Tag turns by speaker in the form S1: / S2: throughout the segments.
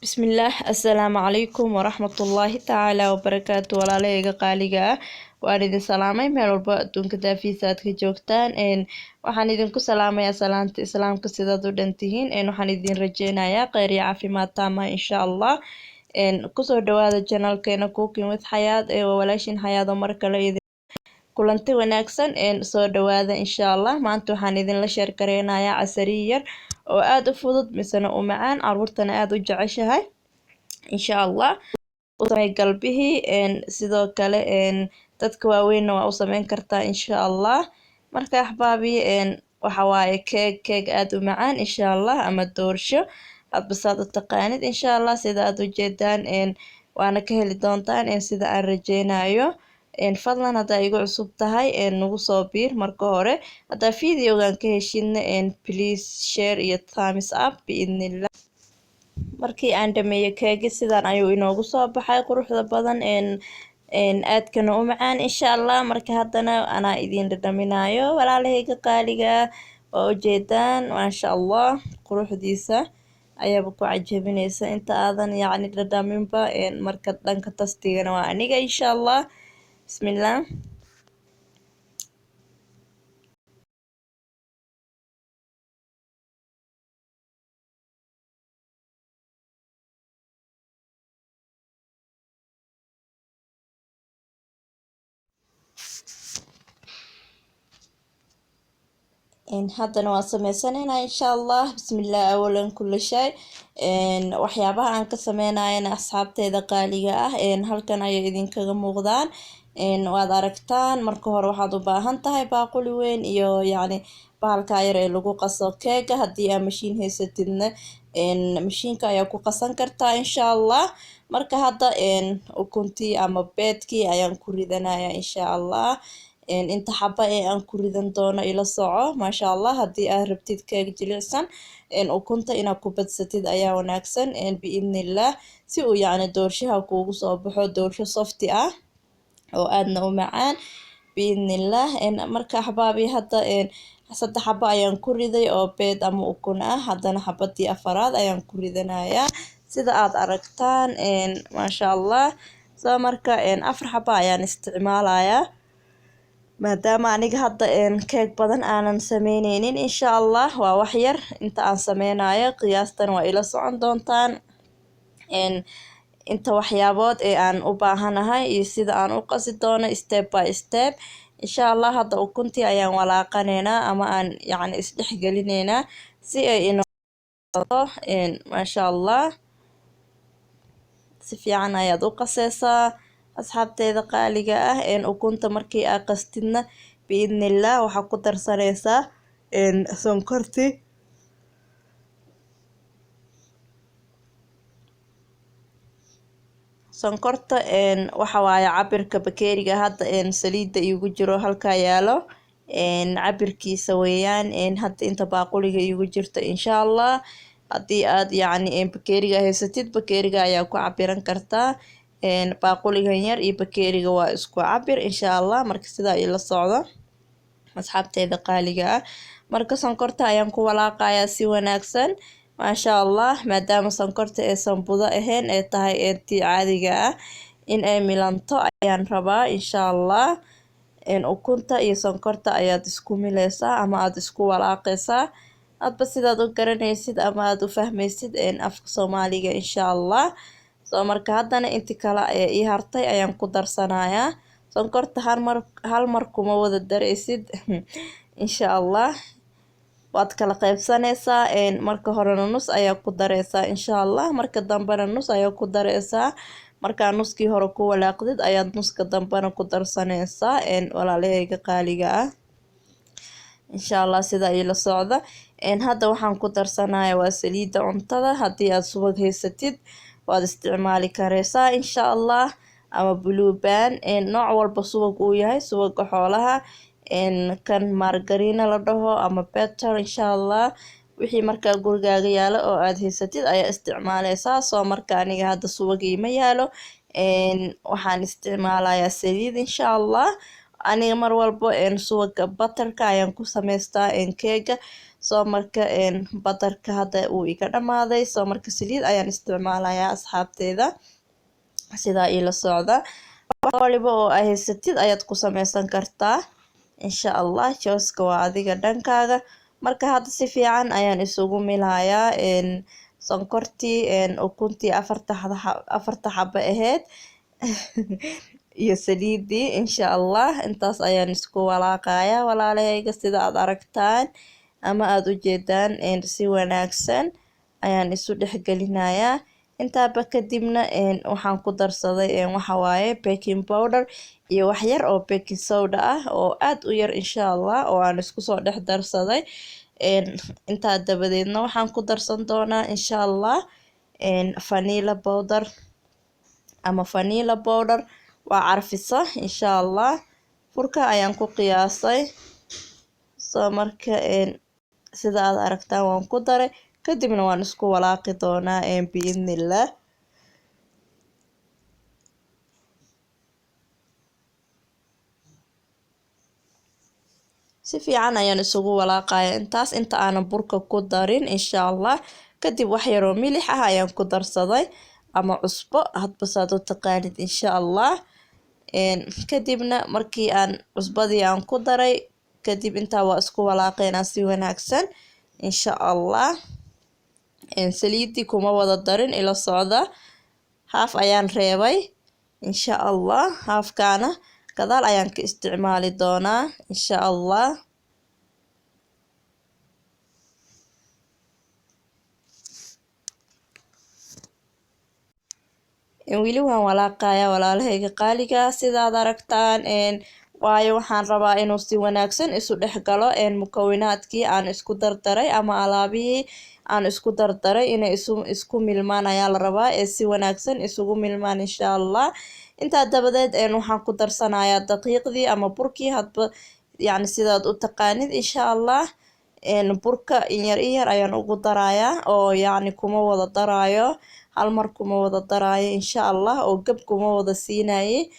S1: بسم الله السلام عليكم ورحمة الله تعالى وبركاته ولا ليga qaaliga waan idin salaamay meel walba adduunka daafiisa aad ka joogtaan waxaan idinku salaamayaa salaanta islaamka sidaad u dhantihiin waxaan idin rajeynayaa kheyr iyo caafimaad taama insha Allah kusoo dhawaada channelkeena Cooking with Hayaat walaashin Hayaat oo mar kale idin kulanti wanaagsan soo dhawaada insha Allah maanta waxaan idin la share gareynayaa casariyo yar oo aad u fudud misana u macaan carruurtana aad u jeceshahay insha Allah usamay galbihii sidoo kale dadka waaweynna waa u sameyn kartaa insha Allah marka axbaabi waxa waaye keeg aad u macaan insha Allah ama doorsho hadba saad u taqaanid insha Allah sida aad u jeedaan waana ka heli doontaan sida aan rajeynayo fadlan haddaa igu cusub tahay nagu soo biir marka hore haddaa videogan ka heshidna please share iyo thumbs up biidnillah markii aan dhameeyo keegi sidan ayuu inoogu soo baxay quruxda badan aadkana u macaan insha Allah marka haddana anaa idin dhadhaminayo walaalahayga qaaliga oo ujeedaan maasha Allah quruxdiisa ayaaba ku cajabinaysa inta aadan yacni dhadhaminba marka dhanka tastigana waa aniga insha Allah bismillah haddana waan sameysanaynaa insha Allah bismillah awalan kulli shay waxyaabaha aan ka sameynayana asxaabteeda qaaliga ah halkan ayay idinkaga muuqdaan waad aragtaan marka hore waxaad u baahan tahay baaquli weyn iyo yacni bahalka yar ee lagu qaso keega haddii aad mashiin haysatidna mashiinka ayaa ku qasan kartaa insha Allah marka hadda ukuntii ama beedkii ayaan ku ridanayaa insha Allah inta xaba aan ku ridan doono ila soco maasha Allah haddii aad rabtid keeg jilicsan ukunta inaad ku badsatid ayaa wanaagsan biidnillah si uu yacni doorshaha kuugu soo baxo doorsho softi ah oo aadna u macaan biidnillah marka axbaabi hadda 3 xabo ayaan ku riday oo beed ama ukun ah haddana xabadii afaraad ayaan ku ridanayaa sida aad aragtaan maasha Allah soo marka 4 xabo ayaan isticmaalayaa maadaama aniga hadda keeg badan aanan sameyneynin insha Allah waa wax yar inta aan sameynayo qiyaastan waa ila socon doontaan inta waxyaabood aan u baahanahay iyo sida aan u qasi doono step by step insha Allah hadda ukuntii ayaan walaaqaneynaa ama aan yacni isdhex gelineynaa si ay inoo maasha Allah si fiican ayaad u qaseysaa asxaabteeda qaaliga ah ukunta markii aad qastidna biidnillah waxaa ku darsanaysaa sonkortii sonkorta waxa waaye cabirka bakeeriga hadda saliidda iigu jiro halkaa yaalo cabirkiisa weeyaan hadda inta baaquliga iigu jirto insha Allah haddii aad yacni bakeeriga haysatid bakeeriga ayaa ku cabiran kartaa baaquligan yar iyo bakeeriga waa isku cabir insha Allah marka sidaa ila socdo asxaabteeda qaaliga ah marka sonkorta ayaan ku walaaqayaa si wanaagsan maasha Allah maadaama sonkorta aysan budo ahayn ee tahay tii caadiga ah in ay milanto ayaan rabaa insha Allah ukunta iyo sonkorta ayaad isku mileysaa ama aad isku walaaqaysaa hadba sidaad u garanaysid ama aad u fahmaysid afka Soomaaliga insha Allah soo marka haddana inti kale ee ii hartay ayaan ku darsanayaa sonkorta hal mar kuma wada daraysid insha Allah waad kala qaybsanaysaa marka horena nus ayaa ku dareysaa insha Allah marka dambena nus ayaa ku dareysaa markaa nuskii hore ku walaaqdid ayaad nuska dambena ku darsanaysaa walaalahayga qaaliga ah insha Allah sidaa ila socda hadda waxaan ku darsanayaa waa saliidda cuntada haddii aad subag haysatid waad isticmaali kareysaa insha Allah ama blueband nooc walba subag uu yahay subaga xoolaha kan margarina la dhaho ama butter insha Allah wixii markaa gurigaaga yaalo oo aad haysatid ayaa isticmaaleysaa soo marka aniga hadda subag iima yaalo waxaan isticmaalayaa saliid insha Allah aniga mar walbo suwaga butterka ayaan ku samaystaa keega. soo marka butterka hadda uu iga dhamaaday, soo marka saliid ayaan isticmaalayaa asxaabteeda, sidaa ila socda. wax waliba oo ay haysatid ayaad ku samaysan kartaa insha Allah, jooska waa adiga dhankaaga. marka hadda si fiican ayaan isugu milayaa sonkortii ukuntii afarta xabo ahayd iyo saliidii insha Allah. intaas ayaan isku walaaqayaa walaalahayga, sida aad aragtaan ama aad u jeedaan si wanaagsan ayaan isu dhexgelinayaa. intaaba kadibna waxaan ku darsaday waxa waaye baking powder iyo wax yar oo baking soda ah oo aad u yar insha Allah, oo aan isku soo dhex darsaday. intaa dabadeedna waxaan ku darsan doonaa insha Allah vanilla powder ama vanilla powder, waa carfisa insha Allah. furka ayaan ku qiyaasay, soo marka sida aad aragtaan waan ku daray, kadibna waan isku walaaqi doonaa biidnillah. si fiican ayaan isugu walaaqaya intaas, inta aanan burka ku darin insha Allah. kadib wax yaroo milix ah ayaan ku darsaday ama cusbo, hadba saad u taqaanid insha Allah. kadibna markii aan cusbadii aan ku daray kadib, intaa waa isku walaaqeynaa si wanaagsan insha Allah. saliidii kuma wada darin, ila socda, haaf ayaan reebay insha Allah. haafkaana gadaal ayaan ka isticmaali doonaa insha Allah. weli waan walaaqayaa walaalahayga qaaliga, sidaad aragtaan waayo waxaan rabaa inuu si wanaagsan isu dhex galo mukawinaadkii aan isku dardaray ama alaabihii aan isku dardaray inay isku milmaan ayaa la rabaa, si wanaagsan isugu milmaan insha Allah. intaa dabadeed waxaan ku darsanayaa daqiiqdii ama burkii, hadba yacni sidaad u taqaanid insha Allah. burka in yar ayaan ugu darayaa, oo yacni kuma wada daraayo, hal mar kuma wada daraayo insha Allah, oo gab kuma wada siinaye.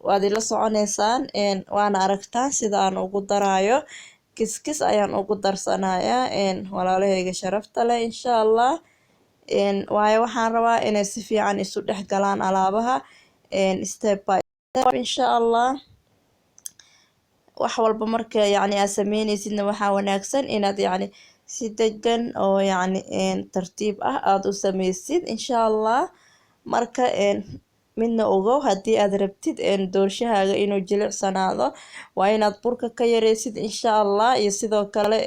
S1: waad ila soconeysaan, waana aragtaan sida aan ugu daraayo, kiskis ayaan ugu darsanayaa walaalahayga sharafta leh insha Allah. waayo waxaan rabaa inay si fiican isu dhex galaan alaabaha step by step insha Allah. wax walba marka yacni aad sameyneysidna waxaa wanaagsan inaad yacni si degan oo yacni tartiib ah aad u sameysid insha Allah. marka midna ogow, haddii aad rabtid doorshahaaga inuu jilicsanaado waa inaad burka ka yareysid insha Allah, iyo sidoo kale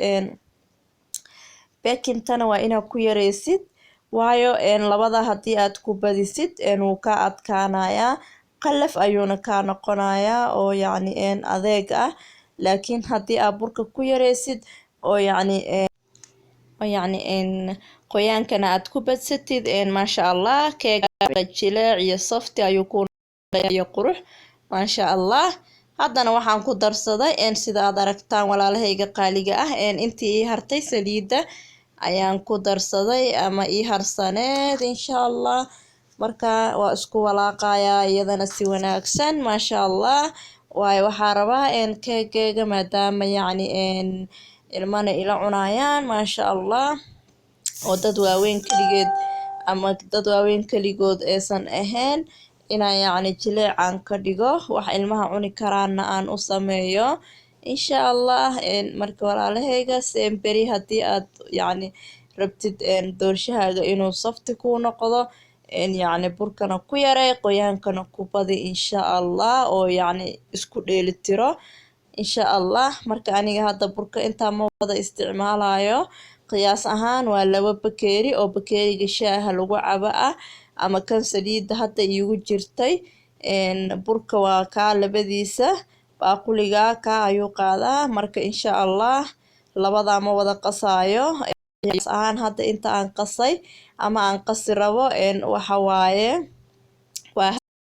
S1: bakingtana waa inaad ku yareysid, waayo labada haddii aad ku badisid wuu ka adkaanayaa, qalaf ayuuna kaa noqonayaa oo yacni adeeg ah. laakiin haddii aad burka ku yareysid oo yacni qoyaankana aad ku badsatid maasha Allah, keega jileec iyo softi ayuu ku iyo qurux maasha Allah. haddana waxaan ku darsaday sida aad aragtaan walaalahayga qaaliga ah, intii ii hartay saliidda ayaan ku darsaday ama ii harsaneed insha Allah. marka waa isku walaaqayaa iyadana si wanaagsan maasha Allah. waayo waxaa rabaa keegayga maadaama yacni ilmana ila cunayaan maasha Allah, oo dad waaweyn keligeed ama dad waaweyn keligood aysan ahayn, inaan yacni jileecaan ka dhigo, wax ilmaha cuni karaana aan u sameeyo insha Allah. marka walaalahayga beri haddii aad yacni rabtid doorshahaaga inuu safti kuu noqdo, yacni burkana ku yarey, qoyaankana ku badi insha Allah, oo yacni isku dheeli tiro insha Allah. marka aniga hadda burka intaa ma wada isticmaalayo, qiyaas ahaan waa 2 bakeeri oo bakeeriga shaaha lagu cabo ah ama kan saliidda hadda iigu jirtay. burka waa kaa labadiisa, baaquliga kaa ayuu qaadaa. marka insha Allah labadaa ma wada qasaayo, qiyaas ahaan hadda inta aan qasay ama aan qasi rabo waxa waaye waa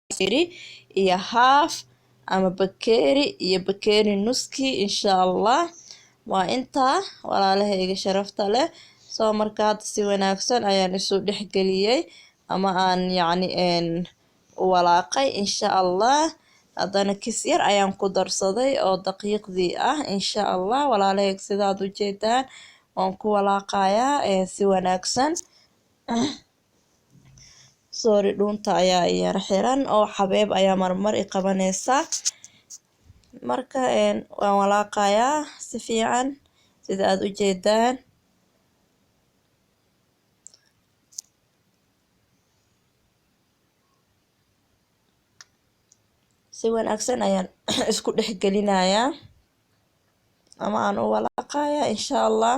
S1: bakeeri iyo haaf, ama bakeeri iyo bakeeri nuski insha Allah. waa intaa walaalahayga sharafta leh. soo marka hadda si wanaagsan ayaan isu dhexgeliyey ama aan yacni u walaaqay insha Allah. haddana kis yar ayaan ku darsaday oo daqiiqdii ah insha allah walaalahayga sidaad u jeedaan waan ku walaaqayaa si wanaagsan. Sorry dhuunta ayaa yara xiran oo xabeeb ayaa marmar i qabanaysa marka waan walaaqayaa si fiican sida aad u jeedaan. Si wanaagsan ayaan isku dhex gelinayaa ama aan u walaaqayaa insha allah.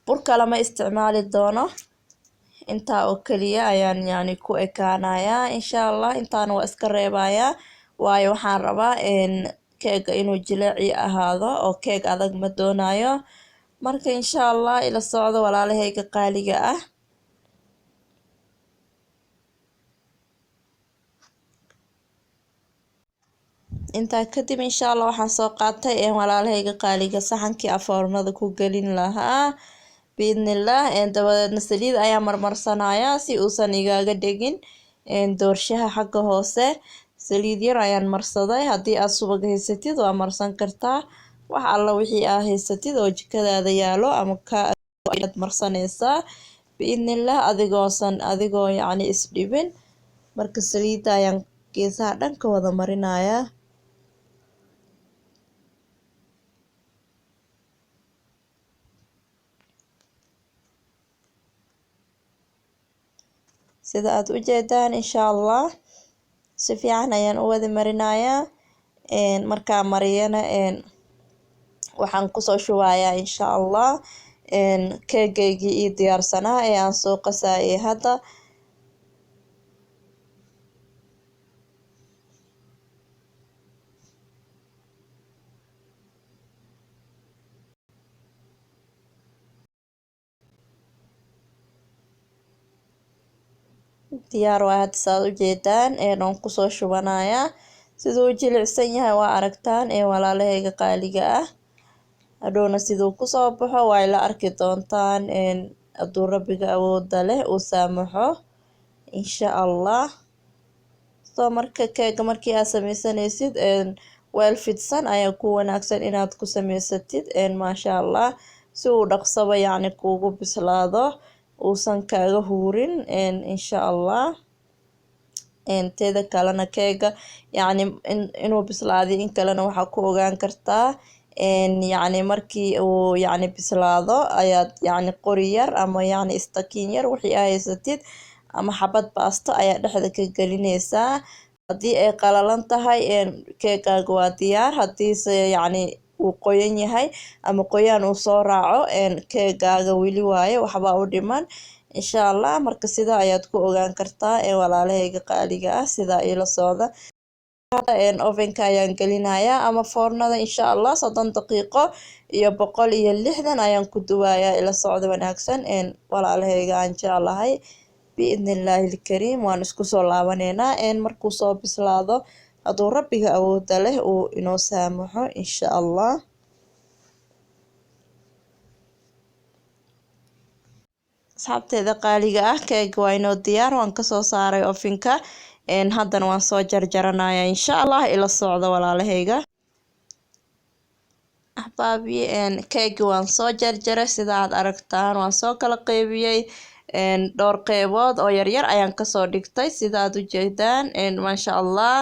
S1: Burka lama isticmaali doono intaa oo kaliya ayaan yani ku ekaanayaa insha allah. Intaana waa iska reebayaa waayo waxaan rabaa keega inuu jileeci ahaado oo keeg adag ma doonayo. Marka insha allah ila socdo walaalahayga qaaliga ah. intaa kadib insha allah waxaan soo qaatay walaalahayga qaaliga saxankii afoornada ku gelin lahaa biidnillah. dabadeedna saliid ayaa marmarsanayaa si uusan igaaga dhegin doorshaha xagga hoose. saliid yar ayaan marsaday. haddii aad subag haysatid waa marsan kartaa, wax alla wixii aad haysatid oo jikadaada yaalo ama ayaad marsanaysaa biidnillah adigoo yacni isdhibin. marka saliidda ayaan geesaha dhan ka wada marinayaa. sida aad u jeedaan insha allah si fiican ayaan u wada marinayaa. markaa mariyana waxaan kusoo shubayaa insha allah keegaygii ii diyaarsanaa ee aan soo qasayay hadda. diyaar waa hadda saad u jeedaan aan kusoo shubanayaa. siduu jilicsan yahay waa aragtaan walaalahayga qaaliga ah. hadhowna siduu kusoo baxo waa la arki doontaan hadduu rabbiga awooda leh uu saamaxo insha allah. soo marka keega markii aad sameysanaysid weel fidsan ayaa ku wanaagsan inaad ku samaysatid maasha allah si uu dhaqsaba yacni kuugu bislaado uusan kaaga huurin insha allah. teeda kalena keega yacni inuu bislaaday in kalena waxaa ku ogaan kartaa yacni markii uu yacni bislaado ayaad yacni qori yar ama yacni istakiin yar wixii aad haysatid ama xabad baasto ayaa dhexda ka gelinaysaa. haddii ay qalalan tahay keegaaga waa diyaar. haddiise yacni uu qoyan yahay ama qoyaan uu soo raaco keegaaga weli waaye waxbaa u dhiman insha allah. marka sidaa ayaad ku ogaan kartaa walaalahayga qaaliga ah. sidaa ila socda ovenka ayaan gelinayaa ama foornada insha allah 30 daqiiqo iyo 160 ayaan ku dubayaa. ila socda wanaagsan walaalahayga aan jeclahay biidnillaahi ilkariim. waan isku soo laabaneynaa markuu soo bislaado hadduu rabbiga awooda leh uu inoo saamaxo insha allah. asxaabteeda qaaliga ah keega waa inoo diyaar. waan kasoo saaray ofinka haddana waan soo jarjaranayaa insha allah. ila socda walaalahayga axbaabi keegi waan soo jarjaray sida aad aragtaan. waan soo kala qeybiyey dhowr qeybood oo yaryar ayaan kasoo dhigtay sida aad u jeedaan maasha allah.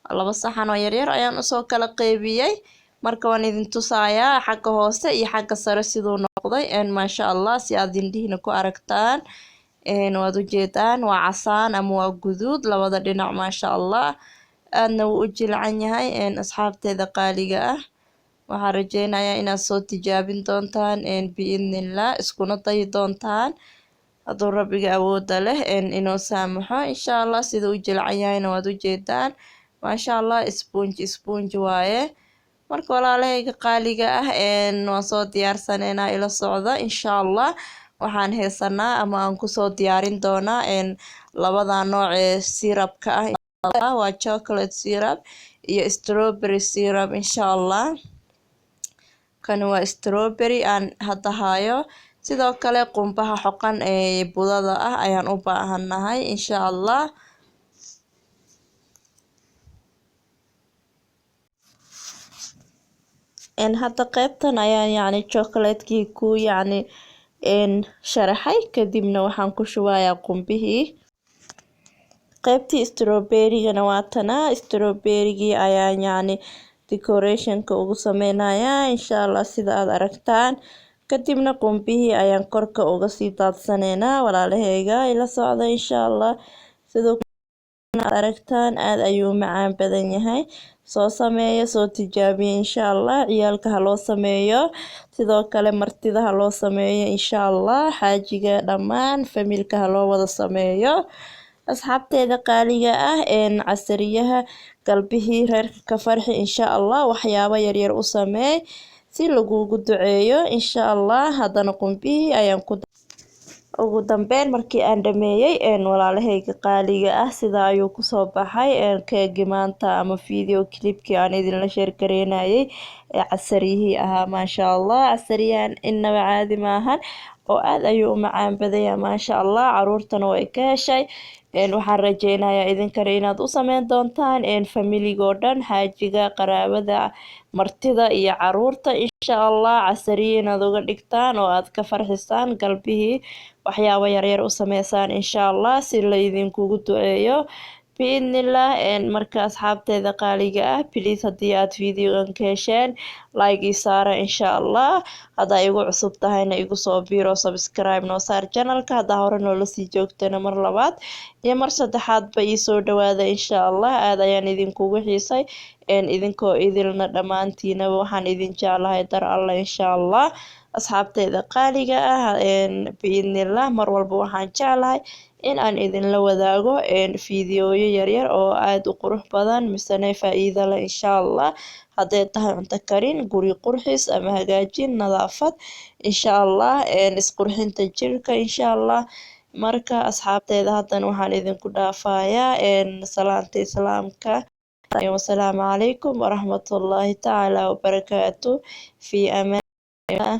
S1: 2 saxan oo yaryar ayaan usoo kala qeybiyey. marka waan idin tusayaa xagga hoose iyo xagga sare siduu noqday maasha allah si aad indhihiina ku aragtaan. waad u jeedaan waa casaan ama waa guduud labada dhinac maasha allah. aadna wuu u jilcan yahay asxaabteeda qaaliga ah. waxaan rajeynayaa inaad soo tijaabin doontaan biidnillah iskuna dayi doontaan hadduu rabbiga awooda leh inoo saamaxo insha allah. sida u jilcan yahayna waad u jeedaan maasha allah. sponge waaye. marka walaalahayga qaaliga ah waan soo diyaarsaneynaa. ila socda insha allah. waxaan haysanaa ama aan kusoo diyaarin doonaa labada nooc ee sirabka ah waa chocolate syrup iyo strawberry syrup insha allah. kani waa strawberry aan hadda hayo. sidoo kale qumbaha xoqan ee budada ah ayaan u baahanahay insha allah. hadda qeybtan ayaan yacni chocolatekii ku yacni sharaxay, kadibna waxaan ku shubayaa qumbihii. qeybtii strawberry-gana waa tanaa, strawberry-gii ayaan yacni decoration-ka ugu sameynayaa insha Allah sida aad aragtaan. kadibna qumbihii ayaan korka uga sii daadsaneynaa walaalaheyga ila socda insha Allah. sidoo aad aragtaan aad ayuu macaan badan yahay. soo sameeyo, soo tijaabiya insha Allah. ciyaalka ha loo sameeyo, sidoo kale martida ha loo sameeyo insha Allah. xaajiga dhammaan familka ha loo wada sameeyo. asxaabteeda qaaliga ah casariyaha galbihii reerka ka farxi insha Allah. waxyaabo yaryar u sameey si lagugu duceeyo insha Allah. haddana qumbihii ayaan ku ugu dambeyn markii aan dhameeyay walaalaheyga qaaliga ah sida ayuu kusoo baxay keegi maanta ama video clipkii aan idinla sheer gareynayay casariyihii ahaa. maasha Allah, casariyahan inaba caadi maahan oo aad ayuu u macaan badaya maasha Allah. caruurtana way ka heshay. waxaan rajeynayaa idinkana inaad u sameyn doontaan familigoo dhan, xaajiga, qaraabada, martida iyo caruurta insha Allah. casariye inaad uga dhigtaan oo aad ka farxisaan galbihii, waxyaabo yaryar u sameysaan insha Allah si la idinkugu duceeyo biidnillah. marka asxaabteeda qaaliga ah please haddii aad videogan ka hesheen like ii saara insha Allah. haddaa igu cusub tahayna igu soo biiro subscribe noo saar channelka. haddaa hore noola sii joogtana mar labaad iyo mar saddexaadba ii soo dhawaada insha Allah. aad ayaan idinkugu xiisay idinkoo idilna dhammaantiinaba waxaan idin jeclahay dar Allah insha Allah. asxaabteeda qaaliga ah biidnillah mar walba waxaan jeclahay in aan idinla wadaago fiidiyooyo yaryar oo aad u qurux badan misane faa'iido leh insha Allah. hadday tahay cunto karin, guri qurxis ama hagaajin, nadaafad insha Allah, isqurxinta jirka insha Allah. marka asxaabteeda haddana waxaan idinku dhaafayaa salaanta islaamka. wasalaamu calaykum waraxmatullaahi tacaala wabarakaatu. fi amaan